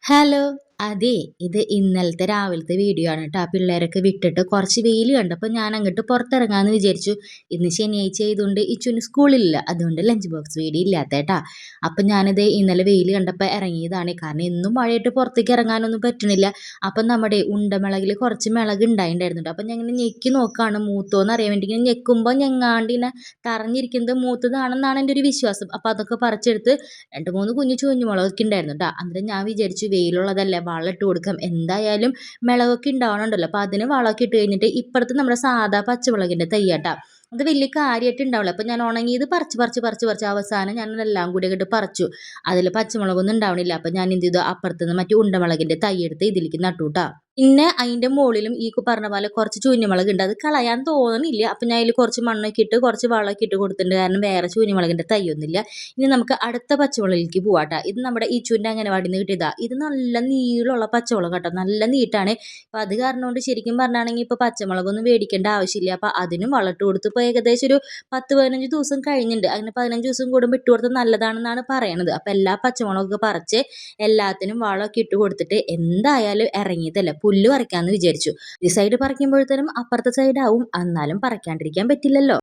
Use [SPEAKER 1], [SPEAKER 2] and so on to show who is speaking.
[SPEAKER 1] Hello. അതെ, ഇത് ഇന്നലത്തെ രാവിലത്തെ വീഡിയോ ആണ് കേട്ടോ. പിള്ളേരൊക്കെ വിട്ടിട്ട് കുറച്ച് വെയിൽ കണ്ടപ്പോൾ ഞാൻ അങ്ങോട്ട് പുറത്തിറങ്ങാമെന്ന് വിചാരിച്ചു. ഇന്ന് ശനിയാഴ്ച ആയതുകൊണ്ട് ഇച്ചുന് സ്കൂളില്ല, അതുകൊണ്ട് ലഞ്ച് ബോക്സ് വീഡിയോ ഇല്ലാത്ത കേട്ടാ. അപ്പം ഞാനിത് ഇന്നലെ വെയിൽ കണ്ടപ്പോൾ ഇറങ്ങിയതാണ്. കാരണം എന്നും മഴയിട്ട് പുറത്തേക്ക് ഇറങ്ങാനൊന്നും പറ്റണില്ല. അപ്പം നമ്മുടെ ഉണ്ടമിളകിൽ കുറച്ച് മിളക് ഉണ്ടായിട്ടുണ്ടായിരുന്നു. അപ്പം ഞാൻ ഇങ്ങനെ ഞെക്കി നോക്കുകയാണ് മൂത്തോന്ന് അറിയാൻ വേണ്ടി. ഇങ്ങനെ ഞെക്കുമ്പോൾ ഞെങ്ങാണ്ട് ഇങ്ങനെ തറഞ്ഞിരിക്കുന്നത് മൂത്തതാണെന്നാണ് എൻ്റെ ഒരു വിശ്വാസം. അപ്പം അതൊക്കെ പറിച്ചെടുത്ത് 2-3 കുഞ്ഞു ചുവന്നുമുളകൊക്കെ ഉണ്ടായിരുന്നു കേട്ടോ. അന്നേരം ഞാൻ വിചാരിച്ചു വെയിലുള്ളതല്ലേ വളം ഇട്ട് കൊടുക്കാം, എന്തായാലും മിളകൊക്കെ ഉണ്ടാവണുണ്ടല്ലോ. അപ്പം അതിന് വളമൊക്കെ ഇട്ട് കഴിഞ്ഞിട്ട് ഇപ്പുറത്ത് നമ്മുടെ സാധാ പച്ചമുളകിൻ്റെ തയ്യാട്ടാ. അത് വലിയ കാര്യമായിട്ട് ഉണ്ടാവില്ല. അപ്പം ഞാൻ ഉണങ്ങിയത് പറിച്ച് അവസാനം ഞാൻ എല്ലാം കൂടി അങ്ങോട്ട് പറിച്ചു. അതിൽ പച്ചമുളകൊന്നും ഉണ്ടാവണില്ല. അപ്പം ഞാൻ എന്ത് ചെയ്തു, അപ്പുറത്തുനിന്ന് മറ്റു ഉണ്ടമുളകിൻ്റെ തൈ എടുത്ത് ഇതിലേക്ക് നട്ടുട്ടാ. പിന്നെ അതിൻ്റെ മുകളിലും ഈ പറഞ്ഞ പോലെ കുറച്ച് ചൂന്യമുളക് ഉണ്ട്. അത് കളയാൻ തോന്നണില്ല. അപ്പം ഞാൻ അതിൽ കുറച്ച് മണ്ണൊക്കെ ഇട്ട് കുറച്ച് വളമൊക്കെ ഇട്ട് കൊടുത്തിട്ടുണ്ട്. കാരണം വേറെ ചൂന്യമുളകിൻ്റെ തൈയൊന്നുമില്ല. ഇനി നമുക്ക് അടുത്ത പച്ചമുളകിലേക്ക് പോവാട്ടോ. ഇത് നമ്മുടെ ഇച്ചുവിൻ്റെ അംഗനവാടിയിൽ നിന്ന് കിട്ടിയതാ. ഇത് നല്ല നീളമുള്ള പച്ചമുളക് കേട്ടോ, നല്ല നീട്ടാണ്. അപ്പം അത് കാരണം കൊണ്ട് ശരിക്കും പറഞ്ഞാണെങ്കിൽ ഇപ്പോൾ പച്ചമുളകൊന്നും മേടിക്കേണ്ട ആവശ്യമില്ല. അപ്പം അതിനും വളമിട്ട് കൊടുത്ത് ഇപ്പോൾ ഏകദേശം ഒരു 10-15 ദിവസം കഴിഞ്ഞിട്ടുണ്ട്. അങ്ങനെ 15 ദിവസം കൂടുമ്പോൾ ഇട്ട് കൊടുത്താൽ നല്ലതാണെന്നാണ് പറയണത്. അപ്പം എല്ലാ പച്ചമുളകൊക്കെ പറിച്ച് എല്ലാത്തിനും വളമൊക്കെ ഇട്ട് കൊടുത്തിട്ട് എന്തായാലും ഇറങ്ങിയതല്ലേ പുല്ല് പറിക്കാമെന്ന് വിചാരിച്ചു. ഈ സൈഡ് പറിക്കുമ്പോഴത്തേനും അപ്പുറത്തെ സൈഡ് ആവും, എന്നാലും പറിക്കാണ്ടിരിക്കാൻ പറ്റില്ലല്ലോ.